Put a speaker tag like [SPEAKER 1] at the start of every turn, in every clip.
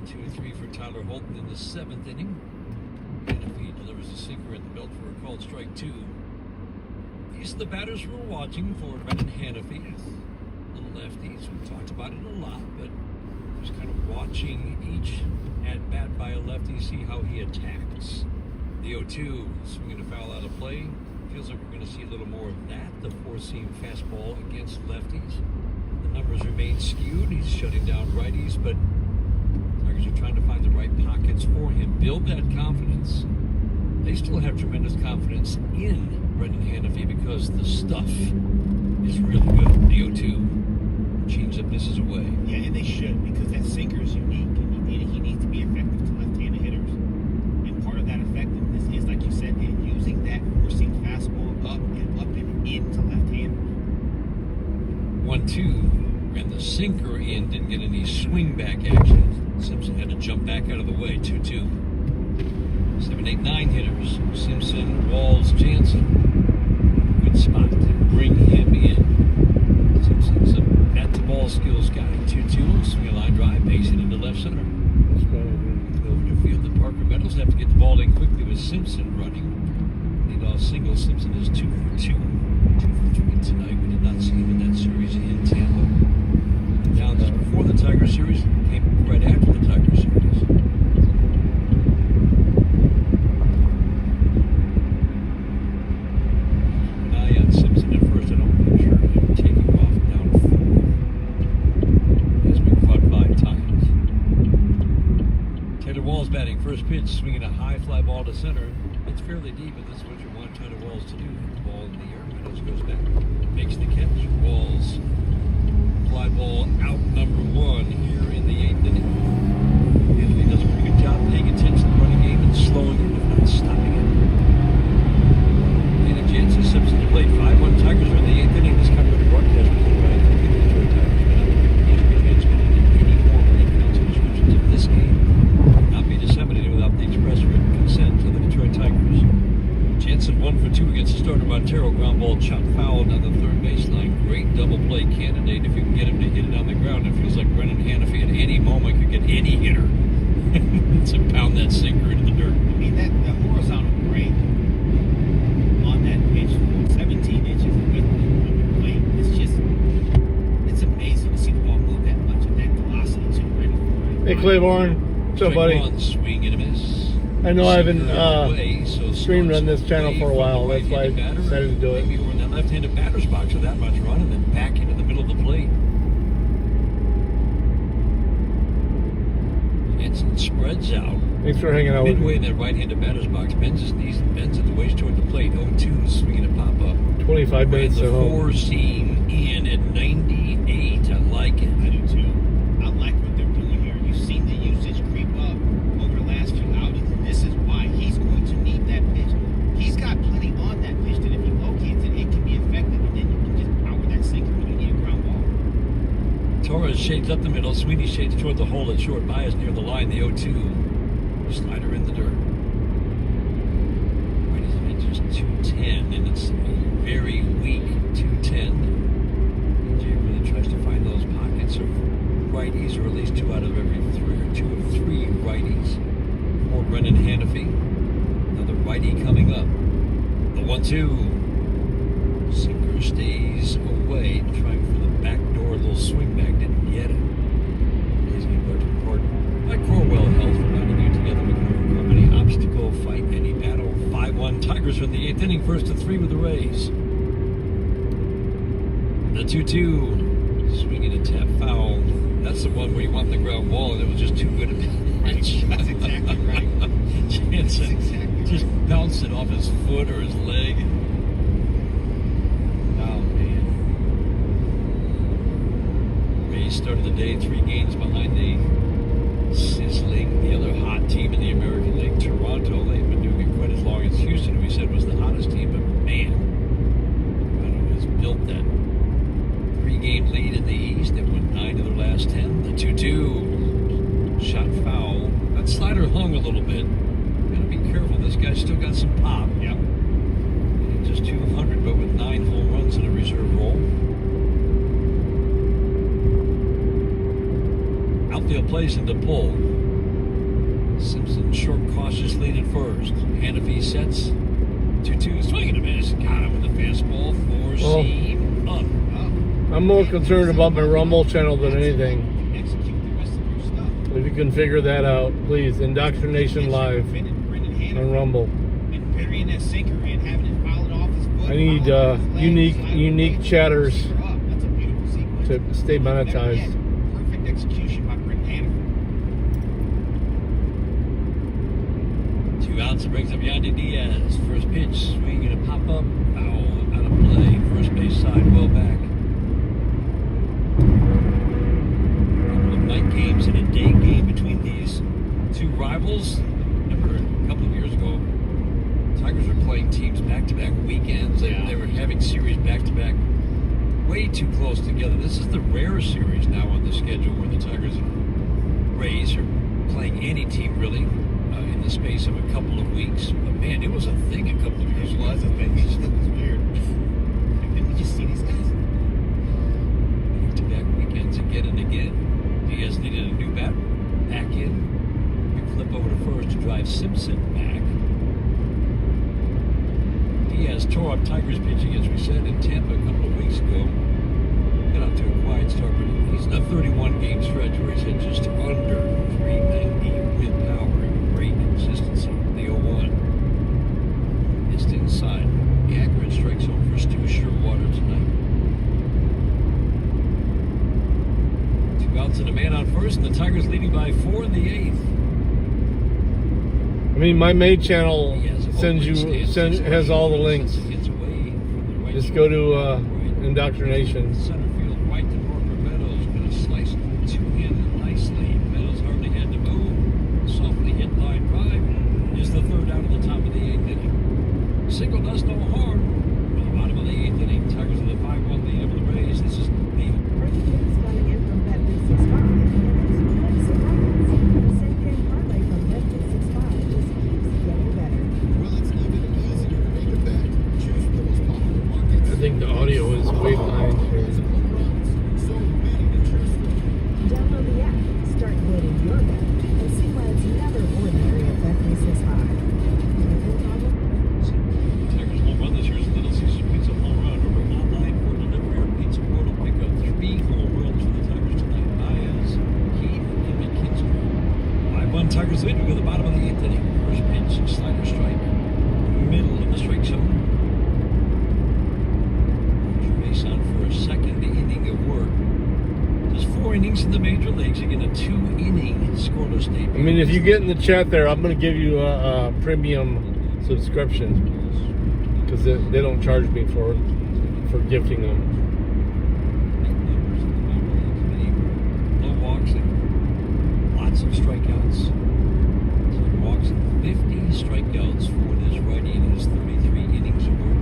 [SPEAKER 1] 2-3 for Tyler Holton in the 7th inning. Hannafy delivers a sinker in the belt for a called strike 2. These are the batters we're watching for Brendan Hannafy. Little lefties. We've talked about it a lot, but just kind of watching each at bat by a lefty, see how he attacks. The 0-2, swinging a foul out of play. Feels like we're going to see a little more of that. The 4-seam fastball against lefties. The numbers remain skewed. He's shutting down righties, but Tigers are trying to find the right pockets for him. Build that confidence. They still have tremendous confidence in Brendan Hannafy because the stuff is really good. The 0-2. Changeup misses away.
[SPEAKER 2] Yeah, and they should, because that sinker is unique, and he needs to be effective to left-handed hitters. And part of that effectiveness is, like you said, in using that four-seam fastball up and into left-handed.
[SPEAKER 1] 1-2, ran the sinker in, didn't get any swing back action. Simpson had to jump back out of the way. 2-2. 7, 8, 9 hitters. Simpson, Walls, Jansen. Good spot to bring him in. Simpson's a bat-to-ball skills guy. 2-2, swing a line drive, base hit into left center. Over to field. The Parker Meadows have to get the ball in quickly with Simpson running. Leadoff single. Simpson is 2 for 2. 2 for 3 tonight. We did not see him in that series in Tampa. Down just before the Tiger series, came right after the Tiger series. An eye on Simpson at first. I don't picture him taking off down 4. He's been caught 5 times. Taylor Walls batting first pitch, swinging a high fly ball to center. It's fairly deep, and this is what you want Tyler Walls to do. The ball in the air. Meadows goes back, makes the catch. Walls. Fly ball out number 1 here in the 8th inning. Hannafy does a pretty good job paying attention to the running game and slowing it, if not stopping it. And a chance of Simpson to play 5-1 Tigers are in the 8th inning. This covered the broadcast was right from the Detroit Tigers. But I don't think ESPN fans can get any more pre-announced descriptions of this game. Not be disseminated without the express written consent of the Detroit Tigers. Jansen 1 for 2 against the starter Montero. Ground ball chopped foul down the third baseline. Great double play candidate if you can get him to hit it on the ground. It feels like Brendan Hannafy at any moment could get any hitter to pound that sinker into the dirt.
[SPEAKER 2] I mean, that horizontal break on that pitch, 17 inches with the plate, it's amazing to see the ball move that much at that velocity to ready for it.
[SPEAKER 3] Hey Claiborne, what's up, buddy?
[SPEAKER 1] Swing and a miss.
[SPEAKER 3] I know I haven't streamed on this channel for a while. That's why I decided to do it.
[SPEAKER 1] Maybe we're in that left-handed batter's box with that much run and then back into the middle of the plate. Hanson spreads out.
[SPEAKER 3] Thanks for hanging out with
[SPEAKER 1] Midway
[SPEAKER 3] me.
[SPEAKER 1] in that right-handed batter's box, bends his knees and bends at the waist toward the plate. 0-2, swinging a pop-up.
[SPEAKER 3] 25 minutes
[SPEAKER 1] the
[SPEAKER 3] at home.
[SPEAKER 1] 4-seam in at 98. I like it.
[SPEAKER 2] I do too. I like what they're doing here. You've seen the usage creep up over the last few outings, and this is why he's going to need that pitch. He's got plenty on that pitch that if he locates it, it can be effective, and then you can just power that sinker when you need a ground ball.
[SPEAKER 1] Torres shades up the middle. Sweeney shades toward the hole at short. Baez near the line. The 0-2. Slider in the dirt. Right, he's at just 210, and it's a very weak 210. Jay really tries to find those pockets of righties, or at least 2 out of every 3, or 2 of 3 righties for Brendan Hannafy. Another righty coming up. The 1-2. Sinker stays away, trying for the back door. A little swing back, didn't get it. He's going to go to the court. Mike Corwell held for running you together. We can overcome any obstacle, fight any battle. 5-1 Tigers are in the 8th inning, 1-3 with the Rays. The 2-2. Swinging a tap foul. That's the one where you want the ground ball, and it was just too good a pitch.
[SPEAKER 2] That's exactly right.
[SPEAKER 1] Jansen just bounced it off his foot or his leg. Oh, man. Rays started the day 3 games behind the sizzling, the other hot team in the American League, Toronto. They've been doing it quite as long as Houston, who we said was the hottest team, but man, Toronto has built that 3-game lead in the East. They've won 9 of their last 10. The 2-2. Shot foul. That slider hung a little bit. Gotta be careful. This guy's still got some pop.
[SPEAKER 2] Yep.
[SPEAKER 1] Just 200, but with 9 home runs in a reserve role. Outfield plays into pull. Simpson short, cautious lead at first. Hannafy sets 2-2. Swing and a miss. Got him with the fastball. Four-seam up.
[SPEAKER 3] I'm more concerned about my Rumble channel than anything.
[SPEAKER 2] Execute the rest of your stuff.
[SPEAKER 3] If you can figure that out, please. inDÖCtriNATIONlive on Rumble.
[SPEAKER 2] And burying that sinker and having it fouled off his foot.
[SPEAKER 3] I need unique chatters
[SPEAKER 2] That's a beautiful sequence.
[SPEAKER 3] to stay monetized.
[SPEAKER 2] Perfect execution by Britton Hannafy.
[SPEAKER 1] 2 outs. It brings up Yandy Diaz. First pitch. Swing and a pop up. Foul out of play. First base side. Well back. Night games and a day game between these two rivals. Remember a couple of years ago, Tigers were playing teams back-to-back weekends. They were having series back-to-back, way too close together. This is the rare series now on the schedule where the Tigers and Rays are playing any team really in the space of a couple of weeks. But man, it was a thing a couple of years ago.
[SPEAKER 2] It was a thing. It was weird. Didn't you just see these guys?
[SPEAKER 1] Back-to-back weekends again and again. Diaz needed a new bat. Back in. Big flip over to first to drive Simpson back. Diaz tore up Tigers pitching, as we said, in Tampa a couple of weeks ago. Got out to a quiet start, but he's in a 31-game stretch where he's hit just under 390 with power and great consistency. The 0-1. Missed inside. The accurate strike zone for Stu Sherwater tonight. 2 outs and a man on first, and the Tigers leading by 4 in the 8th.
[SPEAKER 3] I mean, my main channel has all the links. Just go to inDÖCtrination.
[SPEAKER 1] Center field, right to Parker Meadows. Gonna slice 2 in nicely. Meadows hardly had to move. Softly hit line drive. Is the 3rd out of the top of the 8th inning. Single does no harm. At the bottom of the 8th inning, Tigers with a 5-1 lead over the Rays. This is the
[SPEAKER 4] Breaking news coming in from Bet365. Same game parlay from Bet365 just keeps getting better.
[SPEAKER 5] Well, it's even easier to make a bet. Choose the most popular markets.
[SPEAKER 3] I think the audio is way behind here.
[SPEAKER 5] So many to choose from.
[SPEAKER 4] Download the app, start building your bet, and see why it's never ordinary at Bet365.
[SPEAKER 1] Tigers home run this year is Little Caesars Pizza home run. Order online for delivery or pizza portal pickup. 3 home runs for the Tigers tonight. Baez, Keith, and McKinstry. 5-1 Tigers lead. We go to the bottom of the 8th inning. First pitch, slider strike. Middle of the strike zone. Base on for a second inning of work. Just 4 innings in the major leagues. You get a 2-inning scoreless debut.
[SPEAKER 3] I mean, if you get in the chat there, I'm going to give you a premium subscription because they don't charge me for gifting them.
[SPEAKER 1] Low walks and lots of strikeouts. 10 walks and 50 strikeouts for this righty in his 33 innings of work.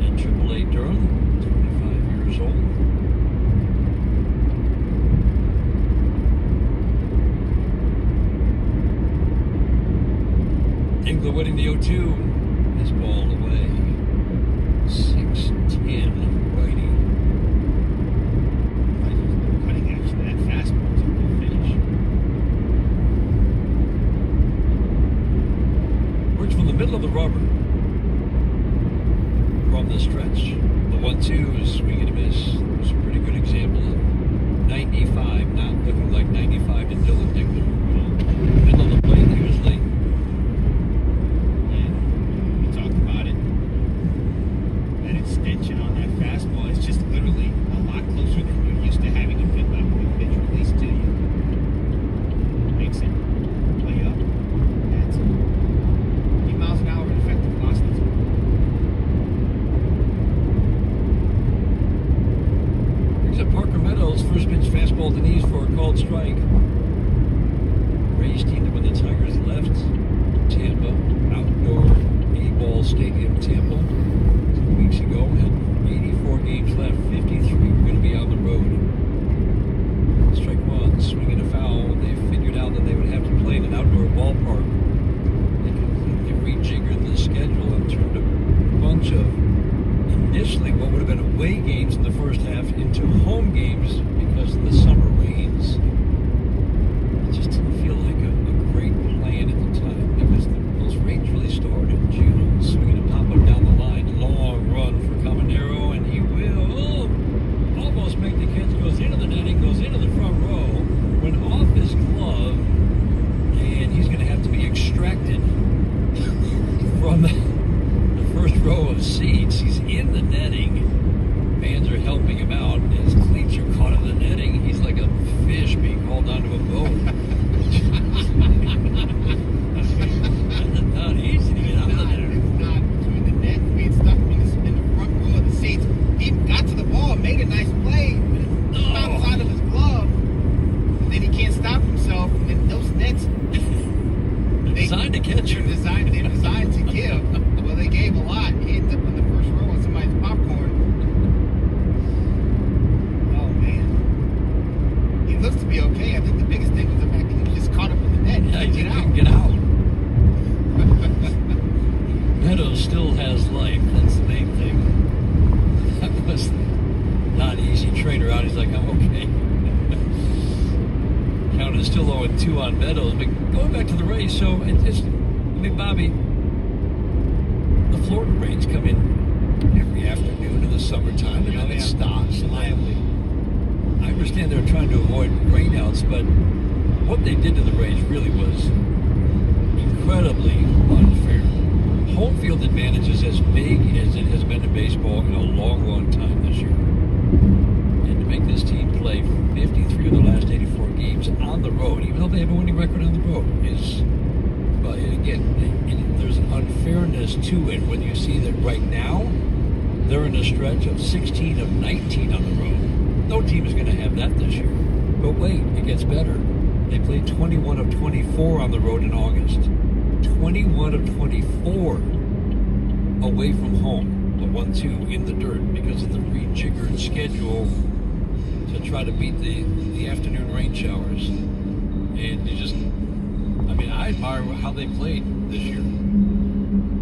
[SPEAKER 1] And AAA Durham, 25 years old. Engler winning the 0-2. His ball away. 6-10 righty.
[SPEAKER 2] Cutting edge. That fastball took the finish.
[SPEAKER 1] Works from the middle of the rubber. From the stretch. The 1-2 is swing and a miss. It's a pretty good example of 95 not looking like 95 to Dylan Engler. Middle of the plate usually.
[SPEAKER 2] We talked about it. That extension on that fastball is just literally a lot closer than you're used to having a pitch released to you. Makes it play up. That's 8 miles an hour in effective velocity.
[SPEAKER 1] Brings up Parker Meadows. First pitch fastball to knees for a called strike. catcher.
[SPEAKER 2] They're designed to give. Well, they gave a lot. He ends up in the first row on somebody's popcorn. Oh man, he looks to be okay. I think the biggest thing was the fact that he just caught up in the net.
[SPEAKER 1] Yeah,
[SPEAKER 2] He
[SPEAKER 1] he
[SPEAKER 2] couldn't
[SPEAKER 1] didn't get out. Meadows still has life. That's the main thing. That was not easy. Trainer out. He's like, I'm okay. Count is still 0-2 on Meadows. But going back to the race, so it just, Bobby, the Florida rains come in every afternoon in the summertime, and then it stops.
[SPEAKER 2] Reliably.
[SPEAKER 1] I understand they're trying to avoid rainouts, but what they did to the race really was incredibly unfair. Home field advantage is as big as it has been in baseball in a long, long time this year. And to make this team play 53 of the last 84 games on the road, even though they have a winning record on the road, is, well, again, there's an unfairness to it when you see that right now they're in a stretch of 16 of 19 on the road. No team is going to have that this year. But wait, it gets better. They played 21 of 24 on the road in August. 21 of 24 away from home, the 1-2 in the dirt, because of the rejiggered schedule to try to beat the afternoon rain showers. And you just, I admire how they played this year.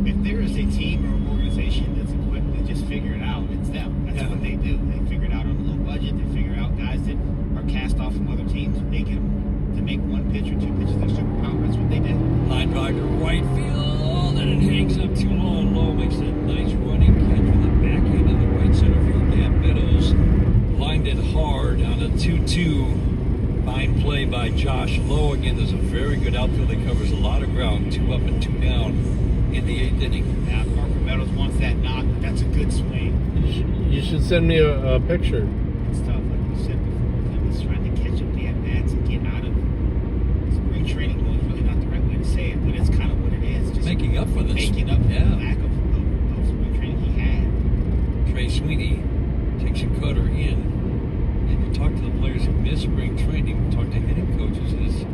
[SPEAKER 2] If there is a team or organization that's equipped to just figure it out, it's them. That's what they do. They figure it out on a low budget. They figure out guys that are cast off from other teams. They get them to make one pitch or two pitches their superpower. That's what they did.
[SPEAKER 1] Line drive to right field, and it hangs up too low. Makes a nice running catch with the back end of the right center field. Dan Meadows lined it hard on a 2-2. Fine play by Josh Lowe. Again, there's a very good outfield that covers a lot of ground. 2 up and 2 down in the 8th inning.
[SPEAKER 2] Now, Parker Meadows wants that knock. That's a good swing.
[SPEAKER 3] You should send me a picture.
[SPEAKER 2] It's tough, like you said before. He's trying to catch up the at-bats and get out of spring training mode. Is really not the right way to say it, but it's kind of what it is. Just
[SPEAKER 1] Making up for this.
[SPEAKER 2] making up for the lack of spring training he had.
[SPEAKER 1] Trey Sweeney takes a cutter in. And you talk to the players who miss spring training, talk to hitting coaches, is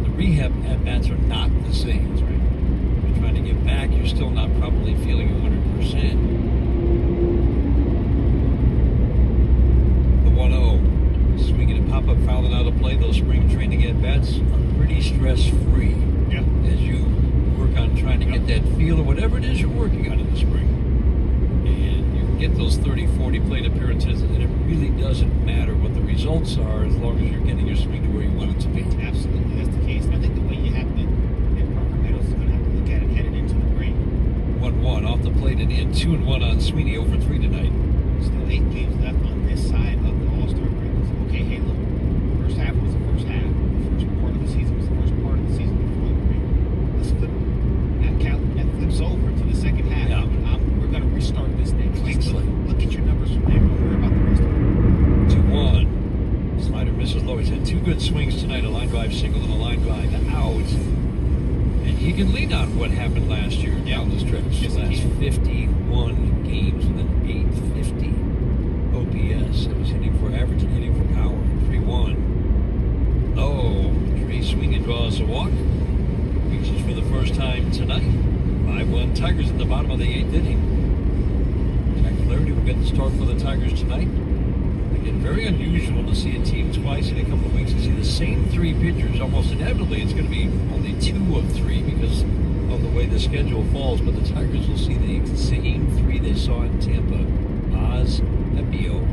[SPEAKER 1] the rehab at-bats are not the same.
[SPEAKER 2] That's right.
[SPEAKER 1] You're trying to get back, you're still not probably feeling 100%. The 1-0, swinging and pop-up fouling out of play. Those spring training at-bats are pretty stress-free.
[SPEAKER 2] Yeah.
[SPEAKER 1] As you work on trying to get that feel or whatever it is you're working on in the spring. And you can get those 30, 40 plate appearances, and it really doesn't matter what the results are as long as you're getting your swing to where you want it to be.
[SPEAKER 2] Absolutely, that's the case. And I think the way you have to, and Parker Meadows is going to have to look at it headed into the break.
[SPEAKER 1] 1-1 off the plate and in. 2-1 on Sweeney over 3 tonight.
[SPEAKER 2] Still 8 games left on this side of the All-Star break. So, okay, hey, look, first half was the first half. The first part of the season was the first part of the season before the break. Let's flip that flips over to the second half.
[SPEAKER 1] Yeah.
[SPEAKER 2] We're going to restart this next week. So
[SPEAKER 1] Excellent.
[SPEAKER 2] look at your numbers from there. Don't worry about the rest of it.
[SPEAKER 1] 2-1. Slider misses low. He's had 2 good swings tonight. A line drive single and a line drive out. And he can lean on what happened last year down the stretch.
[SPEAKER 2] Yes,
[SPEAKER 1] The
[SPEAKER 2] he
[SPEAKER 1] last
[SPEAKER 2] can.
[SPEAKER 1] 51 games with an 850 OPS. That was hitting for average and hitting for power. 3-1. Oh, Trey swinging draws a walk. Reaches for the first time tonight. 5-1 Tigers in the bottom of the 8th inning. Jack Flaherty will get the start for the Tigers tonight. Again, very unusual to see a team twice in a couple of weeks to see the same 3 pitchers. Almost inevitably, it's going to be only 2 of 3 because of the way the schedule falls. But the Tigers will see the same 3 they saw in Tampa: Oz, Pepio,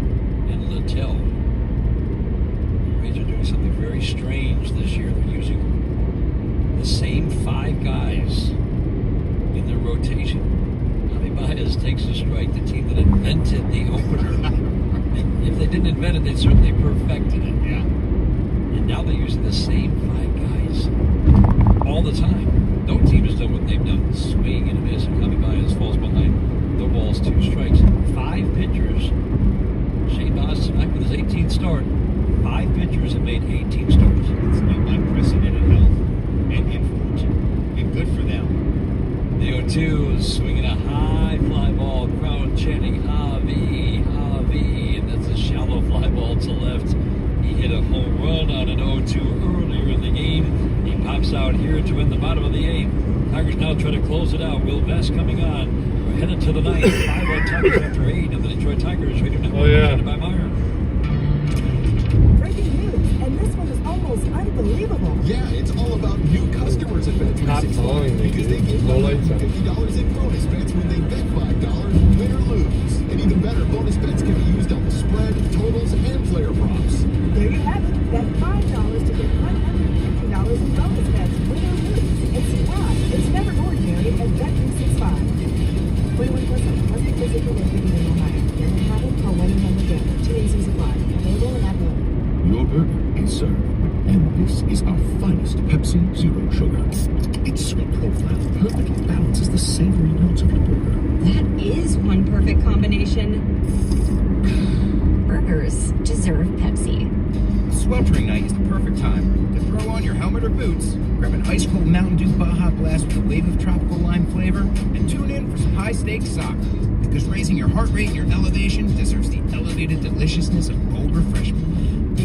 [SPEAKER 1] and Littell. The Rays are doing something very strange this year. They're using the same 5 guys in their rotation. Javi Baez takes a strike, the team that invented the opener. If they didn't invent it, they certainly perfected it.
[SPEAKER 2] Yeah.
[SPEAKER 1] And now they're using the same 5 guys all the time. No team has done what they've done. Swing and a miss, and Javi Baez falls behind the balls, 2 strikes. 5 pitchers. Shane Baz tonight with his 18th start. 5 pitchers have made 18 starts.
[SPEAKER 2] It's unprecedented health and fortune. And good for them.
[SPEAKER 1] The 0-2 is swinging a high fly ball. Crowd chanting, Javi, Javi. And that's a shallow fly ball to left. He hit a home run on an 0-2 earlier in the game. He pops Vest out here to win the bottom of the 8th. Tigers now try to close it out. Will Vest coming on. We're headed to the 9th. 5-1 Tigers after 8. And the Detroit Tigers Radio Network presented by Meyer.
[SPEAKER 4] Breaking news, and this one is almost unbelievable.
[SPEAKER 5] Yeah, it's all about new customers at
[SPEAKER 3] Stop calling
[SPEAKER 5] Bet365
[SPEAKER 3] me,
[SPEAKER 5] because they
[SPEAKER 3] dude.
[SPEAKER 5] give
[SPEAKER 3] No lights on.
[SPEAKER 5] $150 in bonus bets when they bet $5, win or lose. And even better, bonus bets can be used on the spread, totals, and player props.
[SPEAKER 4] There you have it. Bet $5 to get $150 in bonus bets, win or lose. It's fun. It's never ordinary at Bet365. 21 plus must be physically located in Ohio. Gambling problem? Call 1-800-GAMBLER. T&Cs apply. Available in app only.
[SPEAKER 6] Your burger is served, and this is our finest Pepsi Zero Sugar. Its sweet profile perfectly balances the savory notes of your burger.
[SPEAKER 7] That is one perfect combination. Burgers deserve Pepsi.
[SPEAKER 2] Sweltering night is the perfect time to throw on your helmet or boots, grab an ice-cold Mountain Dew Baja Blast with a wave of tropical lime flavor, and tune in for some high-stakes soccer. Because raising your heart rate and your elevation deserves the elevated deliciousness of cold refreshment.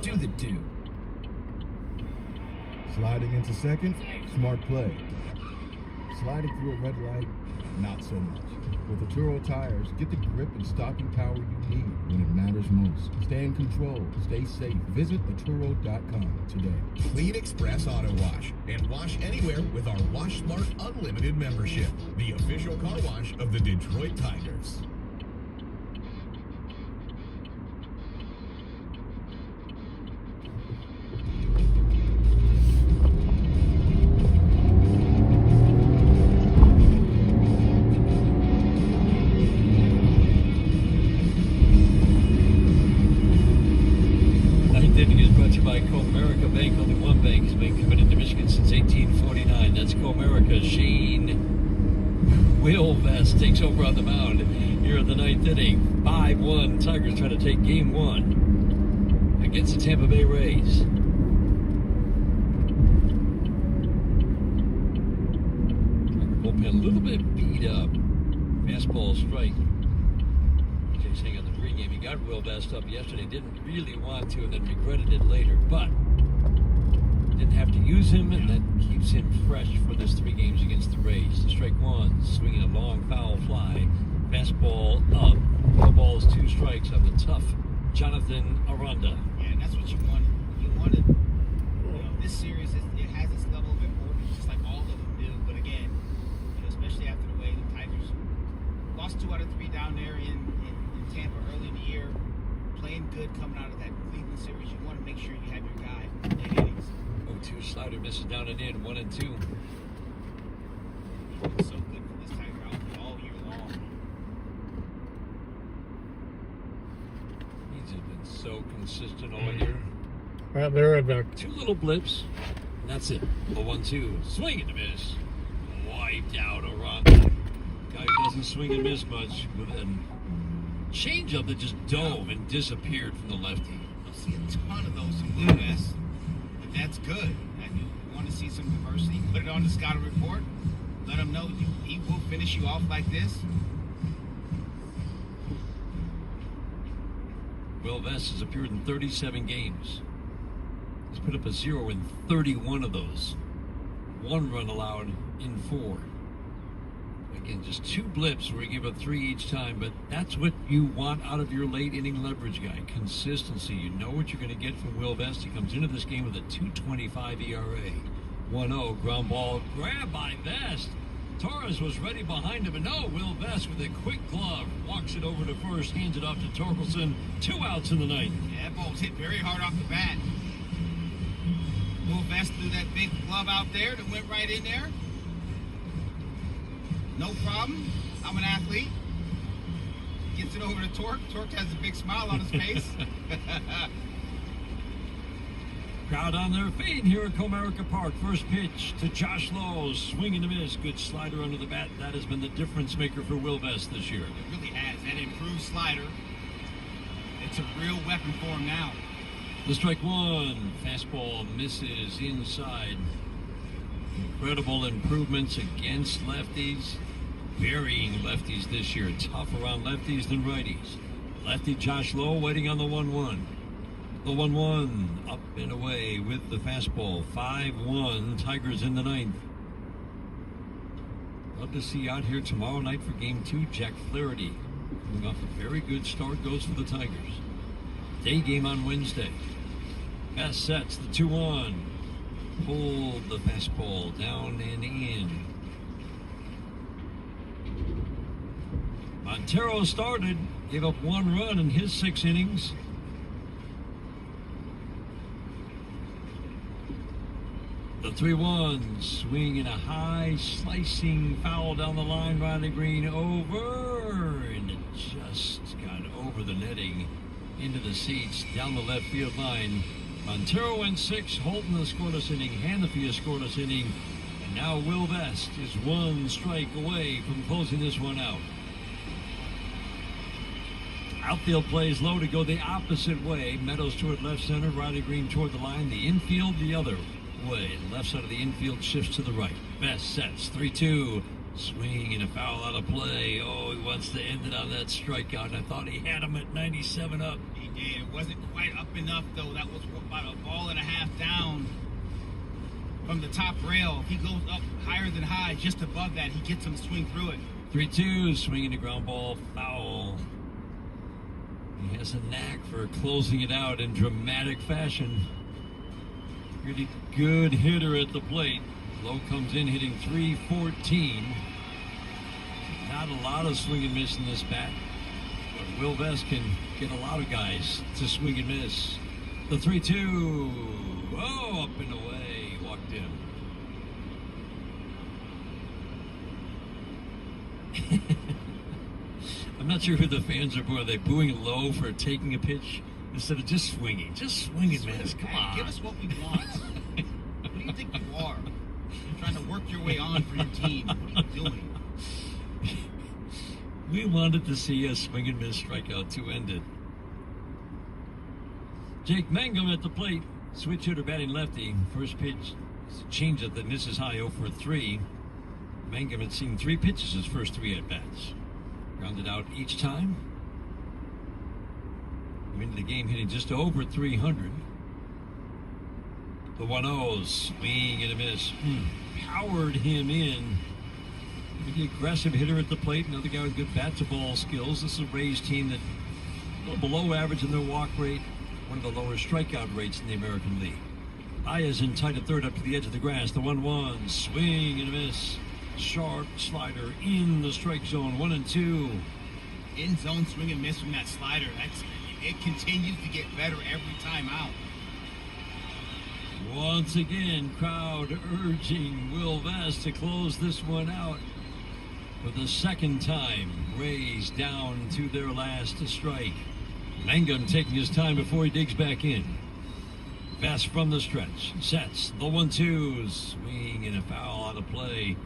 [SPEAKER 2] Do the do.
[SPEAKER 5] Sliding into second, smart play. Sliding through a red light, not so much. With the Turo tires, get the grip and stopping power you need when it matters most. Stay in control, stay safe. Visit turo.com today.
[SPEAKER 8] Clean Express Auto Wash and wash anywhere with our Wash Smart Unlimited membership, the official car wash of the Detroit Tigers.
[SPEAKER 1] By Comerica Bank. Only one bank has been committed to Michigan since 1849. That's Comerica. Shane Will Vest takes over on the mound here in the 9th inning. 5-1. Tigers trying to take game 1 against the Tampa Bay Rays. Tiger bullpen a little bit beat up. Fastball strike. Jay saying on the pregame he got Will Vest up yesterday, didn't really want to, and then regretted it later, but didn't have to use him, and that keeps him fresh for this 3 games against the Rays. Strike 1, swinging a long foul fly, fastball up, no balls, 2 strikes on the tough Jonathan Aranda.
[SPEAKER 2] Yeah, and that's what you want. You wanted, this series, it has its level of importance, just like all of them do, but again, especially after the way the Tigers lost 2 out of 3 down there in Tampa early in the year, playing good coming out of that Cleveland series. You want to make sure you have your guy in late innings.
[SPEAKER 1] 0-2 slider misses down and in, 1-2.
[SPEAKER 2] It's so good for this Tiger outfit all year long.
[SPEAKER 1] He's just been so consistent all year.
[SPEAKER 3] All right, they're right back.
[SPEAKER 1] 2 little blips, and that's it. 0-1-2, swing and a miss. Wiped out Aranda. Guy doesn't swing and miss much with a changeup that just dove and disappeared from the lefty.
[SPEAKER 2] You'll see a ton of those from Will Vest, but that's good. And you want to see some diversity, put it on the scouting report. Let him know he will finish you off like this.
[SPEAKER 1] Will Vest has appeared in 37 games. He's put up a 0 in 31 of those. 1 run allowed in 4. Again, just 2 blips where you give up 3 each time, but that's what you want out of your late inning leverage guy. Consistency. You know what you're going to get from Will Vest. He comes into this game with a 2.25 ERA. 1-0, ground ball, grab by Vest. Torres was ready behind him, and no, Will Vest with a quick glove walks it over to first, hands it off to Torkelson. 2 outs in the 9th.
[SPEAKER 2] Yeah, that ball was hit very hard off the bat. Will Vest threw that big glove out there that went right in there. No problem. I'm an athlete. Gets it over to Torque. Torque has a big smile on his face.
[SPEAKER 1] Crowd on their feet here at Comerica Park. First pitch to Josh Lowe. Swing and a miss. Good slider under the bat. That has been the difference maker for Will Vest this year.
[SPEAKER 2] It really has. That improved slider. It's a real weapon for him now.
[SPEAKER 1] The strike 1. Fastball misses inside. Incredible improvements against lefties. Varying lefties this year. Tougher on lefties than righties. Lefty Josh Lowe waiting on the 1-1. The 1-1 up and away with the fastball. 5-1. Tigers in the ninth. Love to see out here tomorrow night for game 2. Jack Flaherty coming off a very good start, goes for the Tigers. Day game on Wednesday. Best sets the 2-1. Pulled the fastball down and in. Montero started, gave up 1 run in his 6 innings. The 3-1 swing and a high slicing foul down the line. Riley Green over, and it just got over the netting into the seats down the left field line. Montero went 6, Holton the scoreless inning, Hannafy a scoreless inning, and now Will Vest is 1 strike away from closing this one out. Outfield plays low to go the opposite way. Meadows toward left center, Riley Green toward the line, the infield the other way. The left side of the infield shifts to the right. Best sets 3-2. Swing and a foul out of play. Oh, he wants to end it on that strikeout. I thought he had him at 97 up.
[SPEAKER 2] He did. It wasn't quite up enough, though. That was about a ball and a half down from the top rail. If he goes up higher than high, just above that, he gets him to swing through it.
[SPEAKER 1] 3-2. Swinging a ground ball. Foul. He has a knack for closing it out in dramatic fashion. Really good hitter at the plate. Lowe comes in hitting .314. Not a lot of swing and miss in this bat, but Will Vest can get a lot of guys to swing and miss. The 3-2. Oh, up and away. Walked in. I'm not sure who the fans are for. Are they booing Lowe for taking a pitch instead of just swinging? Just swing and miss. Come on.
[SPEAKER 2] Give us what we want. What do you think you are? You're trying to work your way on for your team. What are you doing?
[SPEAKER 1] We wanted to see a swing and miss strikeout to end it. Jake Mangum at the plate. Switch hitter batting lefty. First pitch, changeup that misses high 0 for 3. Mangum had seen 3 pitches his first 3 at-bats. Grounded out each time. Into the game hitting just over 300. The 1-0, swing and a miss. Powered him in. The aggressive hitter at the plate. Another guy with good bat-to-ball skills. This is a Rays team that a little below average in their walk rate. One of the lower strikeout rates in the American League. Aya's in tight at third up to the edge of the grass. The 1-1, swing and a miss. Sharp slider in the strike zone. 1-2.
[SPEAKER 2] In zone swing and miss from that slider. It continues to get better every time out.
[SPEAKER 1] Once again, crowd urging Will Vest to close this one out. For the second time, Rays down to their last strike. Mangum taking his time before he digs back in. Vest from the stretch. Sets the 1-2. Swing and a foul out of play.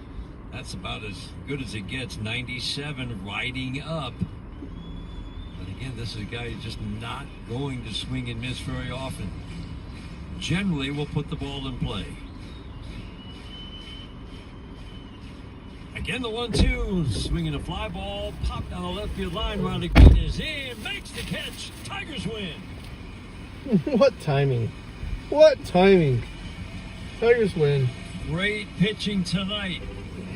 [SPEAKER 1] That's about as good as it gets. 97 riding up. But again, this is a guy who's just not going to swing and miss very often. Generally, will put the ball in play. Again, the 1-2. Swinging a fly ball. Popped down the left field line. Riley Green is in. Makes the catch. Tigers win.
[SPEAKER 3] What timing. What timing. Tigers win.
[SPEAKER 1] Great pitching tonight.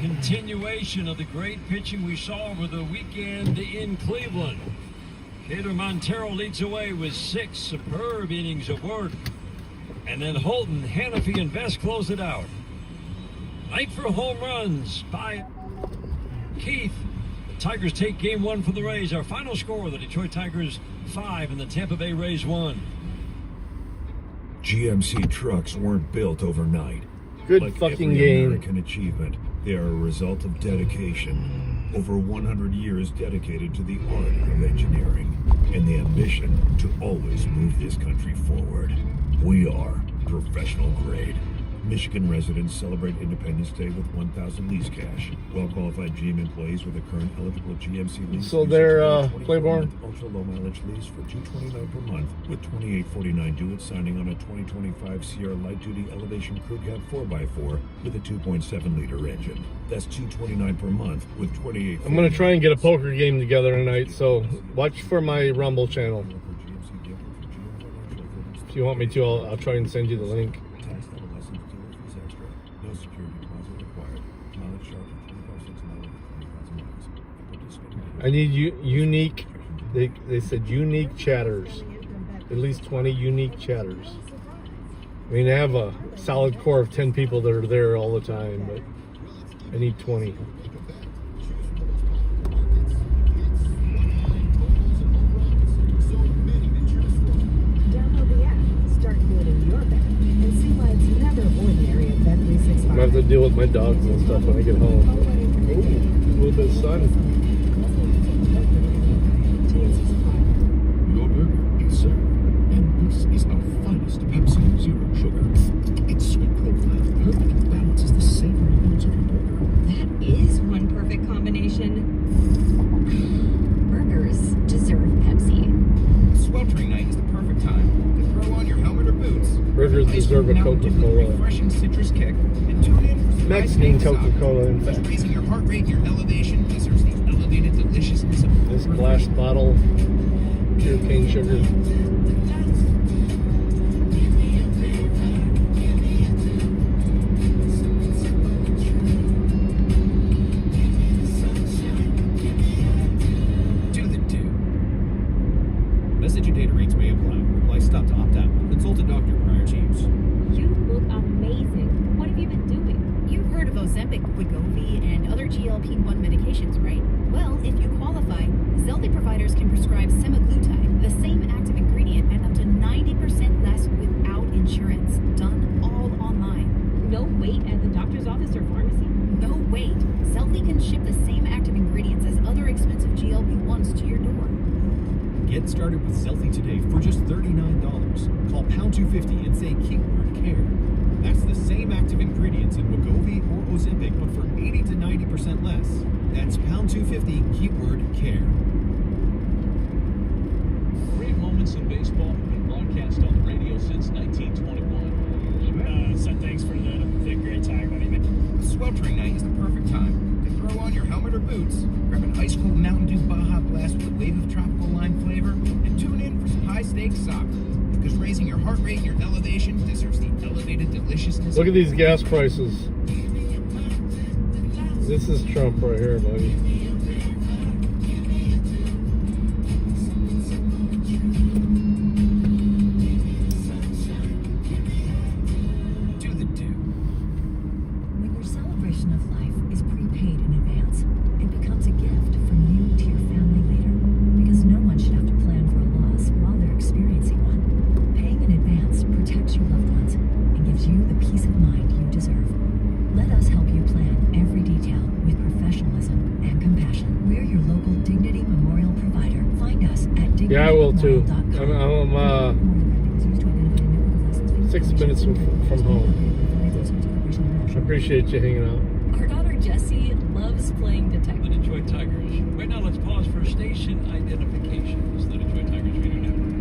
[SPEAKER 1] Continuation of the great pitching we saw over the weekend in Cleveland. Kader Montero leads away with 6 superb innings of work. And then Holton, Hannafy, and Vest close it out. Night for home runs by Keith. The Tigers take game 1 for the Rays. Our final score, the Detroit Tigers 5 and the Tampa Bay Rays 1.
[SPEAKER 6] GMC trucks weren't built overnight.
[SPEAKER 3] Good
[SPEAKER 6] Like
[SPEAKER 3] fucking
[SPEAKER 6] every
[SPEAKER 3] game.
[SPEAKER 6] American achievement, they are a result of dedication. Over 100 years dedicated to the art of engineering and the ambition to always move this country forward. We are professional grade.
[SPEAKER 9] Michigan residents celebrate Independence Day with 1,000 lease cash. Well-qualified GM employees with a current eligible GMC lease.
[SPEAKER 3] So they're Claiborne.
[SPEAKER 9] Ultra low mileage lease for $229 per month with $28.49 due at signing on a 2025 Sierra light duty elevation crew cab 4x4 with a 2.7-liter engine. That's $229 per month with $28.
[SPEAKER 3] I'm gonna try and get a poker game together tonight, so watch for my Rumble channel. If you want me to, I'll try and send you the link.
[SPEAKER 9] No security deposit required. Mileage charge of 25 cents miles.
[SPEAKER 3] I need unique. They said unique chatters. At least 20 unique chatters. I mean, I have a solid core of 10 people that are there all the time, but I need 20.
[SPEAKER 4] Download the app, start building your bet, and see why it's never ordinary at Bet365.
[SPEAKER 3] I'm gonna have to deal with my dogs and stuff when I get home. Ooh, a little bit of sun.
[SPEAKER 6] Your burger is served, and this is our finest Pepsi Zero Sugar. Its sweet profile perfectly balances the savory notes of your burger.
[SPEAKER 7] That is one perfect combination. Burgers deserve Pepsi.
[SPEAKER 2] Sweltering night is the perfect time to throw on your helmet or boots.
[SPEAKER 3] Burgers
[SPEAKER 2] Ice
[SPEAKER 3] deserve a
[SPEAKER 2] Mountain Dew with
[SPEAKER 3] Coca-Cola.
[SPEAKER 2] refreshing citrus kick, and tune in for
[SPEAKER 3] Mexican
[SPEAKER 2] surprise steak
[SPEAKER 3] Coca-Cola, in
[SPEAKER 2] sauce.
[SPEAKER 3] fact.
[SPEAKER 2] Raising your heart rate, your elevation deserves the elevated deliciousness of
[SPEAKER 3] This glass bottle, pure cane sugar.
[SPEAKER 2] Do the do. Message and data rates may apply. Reply stop to opt out. Consult a doctor prior to use.
[SPEAKER 10] You look amazing. What have you been doing? You've heard of Ozempic, Wegovy, and other GLP-1 medications, right? Well, if you qualify, Zelda providers can prescribe semaglutide, the same active ingredient, and up to 90% less without insurance. Done all online. No wait at the doctor's office or pharmacy? No wait. Zelda can ship the same active ingredients as other expensive GLP-1s to your door.
[SPEAKER 11] Get started with Zelfie today for just $39. Call pound 250 and say keyword care. That's the same active ingredients in Wegovy or Ozempic, but for 80 to 90% less. That's pound 250 keyword care.
[SPEAKER 12] Great moments in baseball have been broadcast on the radio since 1921.
[SPEAKER 13] So thanks for the great tag, buddy.
[SPEAKER 2] Sweltering night is the perfect time to throw on your helmet or boots, grab an ice cold Mountain Dew Baja Blast with a wave of tropical lime flavor, and tune in for some high stakes soccer. Because raising your heart rate and your elevation deserves the elevated deliciousness.
[SPEAKER 3] Look at these gas prices. This is Trump right here, buddy.
[SPEAKER 2] Do the do.
[SPEAKER 14] When your celebration of life is prepaid in advance, it becomes a gift from you to your family later. Because no one should have to plan for a loss while they're experiencing one. Paying in advance protects your loved ones and gives you the peace of mind you deserve. Let us help you plan every detail with professionalism and compassion. We're your local Dignity Memorial provider. Find us at
[SPEAKER 3] Yeah, I will too.
[SPEAKER 14] dignitymemorial.com.
[SPEAKER 3] I'm 6 minutes from home. I appreciate you hanging out.
[SPEAKER 10] Our daughter Jessie loves playing detective.
[SPEAKER 1] The Detroit Tigers. Right now, let's pause for station identification. It's the Detroit Tigers Radio Network.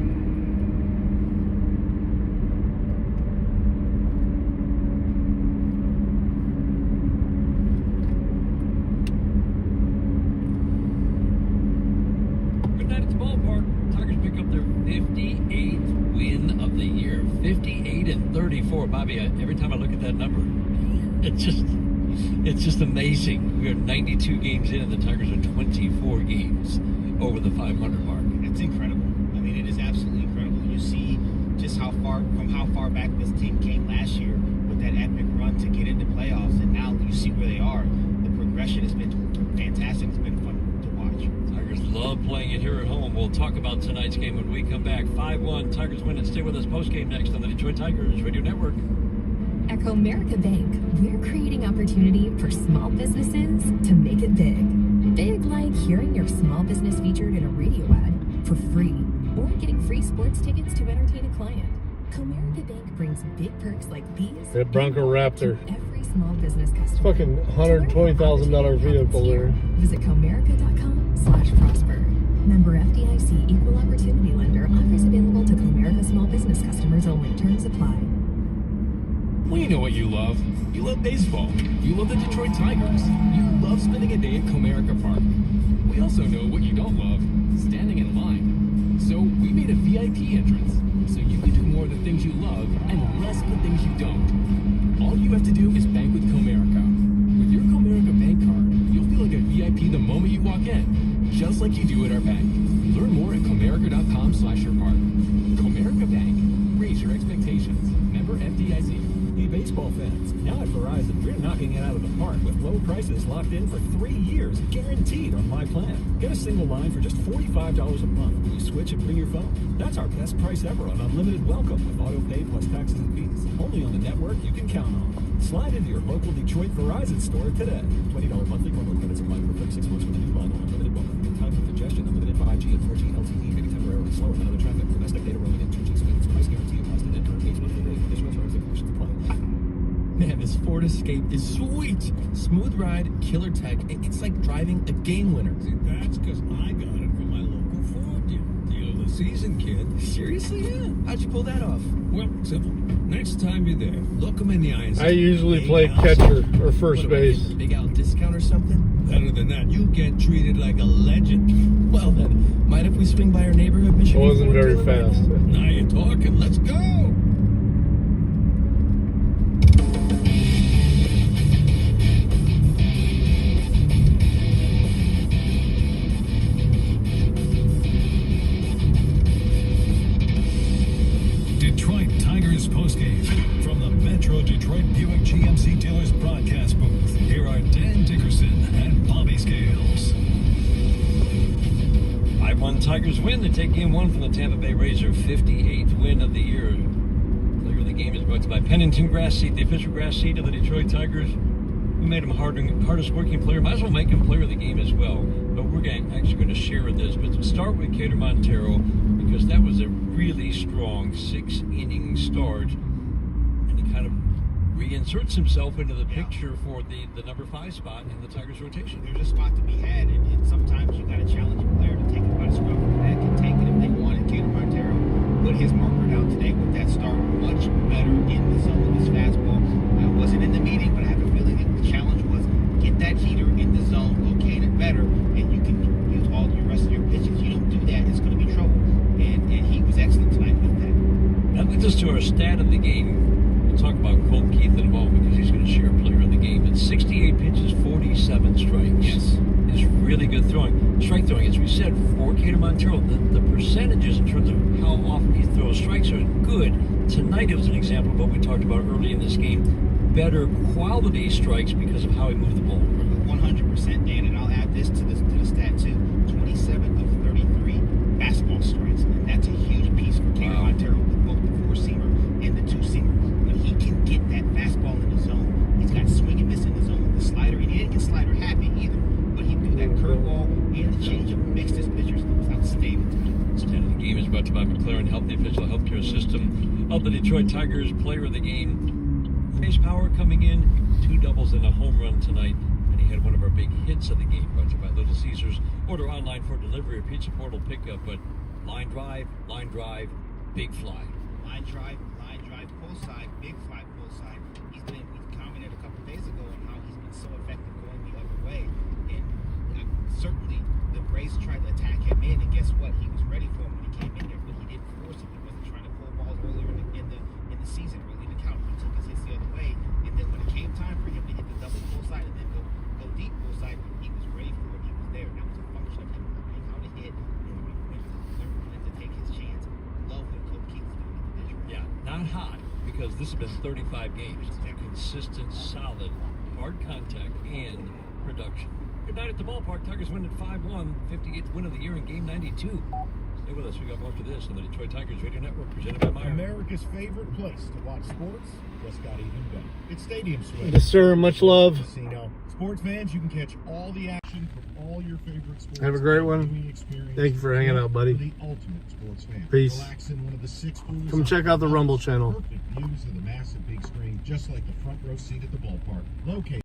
[SPEAKER 1] Good night at the ballpark. Tigers pick up their 58th win of the year. 58-34. Bobby, every time I look at that number, it's just amazing. We are 92 games in, and the Tigers are 24 games over the 500 mark.
[SPEAKER 2] It's incredible. I mean, it is absolutely incredible. You see just how far back this team came last year with that epic run to get into playoffs, and now you see where they are. The progression has been fantastic. It's been fun to watch.
[SPEAKER 1] Tigers love playing it here at home. We'll talk about tonight's game when we come back. 5-1, Tigers win, and stay with us post-game next on the Detroit Tigers Radio Network.
[SPEAKER 10] At Comerica Bank, we're creating opportunity for small businesses to make it big. Big like hearing your small business featured in a radio ad for free, or getting free sports tickets to entertain a client. Comerica Bank brings big perks like these.
[SPEAKER 3] That Bronco Raptor.
[SPEAKER 10] To every small business customer.
[SPEAKER 3] Fucking $120,000 vehicle there.
[SPEAKER 10] Visit comerica.com/prosper. Member FDIC Equal Opportunity Lender. Offers available to Comerica small business customers only. Terms apply.
[SPEAKER 15] We know what you love. You love baseball. You love the Detroit Tigers. You love spending a day at Comerica Park. We also know what you don't love, standing in line. So we made a VIP entrance, so you can do more of the things you love and less of the things you don't. All you have to do is bank with Comerica. With your Comerica bank card, you'll feel like a VIP the moment you walk in, just like you do at our bank. Learn more at comerica.com/yourpark. Comerica Bank. Raise your expectations. Member FDIC.
[SPEAKER 11] Hey, baseball fans, now at Verizon, we're knocking it out of the park with low prices locked in for 3 years, guaranteed on my plan. Get a single line for just $45 a month when you switch and bring your phone. That's our best price ever on unlimited welcome with auto pay plus taxes and fees. Only on the network you can count on. Slide into your local Detroit Verizon store today. $20 monthly promo credits applied for 36 months with a new bundle. Unlimited welcome. Time for congestion. Unlimited 5G and 4G LTE may be temporarily slower than other traffic. Domestic data roaming and 2G speeds. Price guarantee applies to enter engagement today. Additional terms and conditions apply.
[SPEAKER 15] Man, this Ford Escape is sweet. Smooth ride, killer tech. It's like driving a game winner.
[SPEAKER 1] See, that's because I got it from my local Ford dealer. Deal of the season, kid.
[SPEAKER 15] Seriously? Yeah. How'd you pull that off?
[SPEAKER 1] Well, simple. Next time you're there, look them in the eye and say,
[SPEAKER 3] I usually
[SPEAKER 1] "Big
[SPEAKER 3] play
[SPEAKER 1] Al
[SPEAKER 3] catcher
[SPEAKER 1] Smith."
[SPEAKER 3] or first
[SPEAKER 15] What,
[SPEAKER 3] base.
[SPEAKER 15] Big Al discount or something?
[SPEAKER 1] Better than that, you get treated like a legend.
[SPEAKER 15] Well then, mind if we swing by our neighborhood
[SPEAKER 3] I
[SPEAKER 15] Michigan
[SPEAKER 3] wasn't
[SPEAKER 15] Ford
[SPEAKER 3] very
[SPEAKER 15] dealer right
[SPEAKER 3] fast.
[SPEAKER 15] now?
[SPEAKER 1] Now you're talking. Let's go.
[SPEAKER 9] Detroit Tigers postgame from the Metro Detroit Buick GMC Dealers broadcast booth. Here are Dan Dickerson and Bobby Scales.
[SPEAKER 1] 5-1 Tigers win. They take game one from the Tampa Bay Rays, their 58th win of the year. Player of the game is brought to you by Pennington Grass Seed, the official grass seed of the Detroit Tigers. We made him hardest working player. Might as well make him player of the game as well. But we're actually going to share this. But start with Cater Montero, because that was a really strong 6-inning start. And he kind of reinserts himself into the picture for the number 5 spot in the Tigers rotation.
[SPEAKER 2] There's a spot to be had, and sometimes you got to challenge a player to take it by the scruff of the neck and take it if they want it. Cater Montero put his marker down today with that start, much better in the zone with his fastball. I wasn't in the meeting, but I have a feeling that the challenge was get that heater in the zone, locate it better, and you can use all the rest of your pitches. You don't do that, it's going to be trouble. And he was excellent tonight with that.
[SPEAKER 1] That leads us to our stat of the game. We'll talk about Colt Keith in a moment because he's going to share a player of the game. It's 68 pitches, 47 strikes.
[SPEAKER 2] Yes.
[SPEAKER 1] It's really good throwing. Strike throwing, as we said, for Cater Montero, the percentages in terms of how often he throws strikes are good. Tonight it was an example of what we talked about early in this game. Better quality strikes because of how he moved the ball.
[SPEAKER 2] 100%, Dan, and I'll add this to the stat too. 27 of 33 fastball strikes, and that's a huge piece for Cater Montero with both the 4-seamer and the 2-seamer. When he can get that fastball in the zone, he's got swing and miss in the zone with the slider, and he didn't get slider happy either, but he threw that curveball and the changeup, mixed his pitchers. It was outstanding.
[SPEAKER 1] Stat of the game is brought to you by McLaren Health, the official healthcare system of the Detroit Tigers. Player of the game. Base power coming in, 2 doubles and a home run tonight. And he had one of our big hits of the game, brought to you by Little Caesars. Order online for delivery or pizza portal pickup, but line drive, big fly.
[SPEAKER 2] Line drive, pull side, big fly, pull side. We commented a couple days ago on how he's been so effective going the other way. And certainly the Rays tried to attack him in, and guess what? He was ready for him when he came in there, but he didn't force it. He wasn't trying to pull balls earlier in the season, really, in the count. He took his hits the other way, and then when it came time for him to hit the double pull side and then go deep pull side, he was ready for it. He was there. That was a function of him learning how to hit and when to take his chance. Love what Colt Keith is doing in the dish.
[SPEAKER 1] Yeah, not hot, because this has been 35 games. Consistent, solid, hard contact, and production. Good night at the ballpark. Tigers win at 5-1, 58th win of the year in Game 92. Stay with us. We got more after this on the Detroit Tigers Radio Network, presented by Meyer.
[SPEAKER 5] America's favorite place to watch sports just got even better. It's Stadium Swing.
[SPEAKER 3] Yes, sir. Much love.
[SPEAKER 5] Casino. Sports fans, you can catch all the action from all your favorite sports.
[SPEAKER 3] Have a great one. Thank you for hanging out, buddy.
[SPEAKER 5] The ultimate sports fan.
[SPEAKER 3] Peace.
[SPEAKER 5] Relax in one of the 6 pools.
[SPEAKER 3] Come check out the Rumble channel.
[SPEAKER 5] Perfect views of the massive big screen, just like the front row seat at the ballpark. Located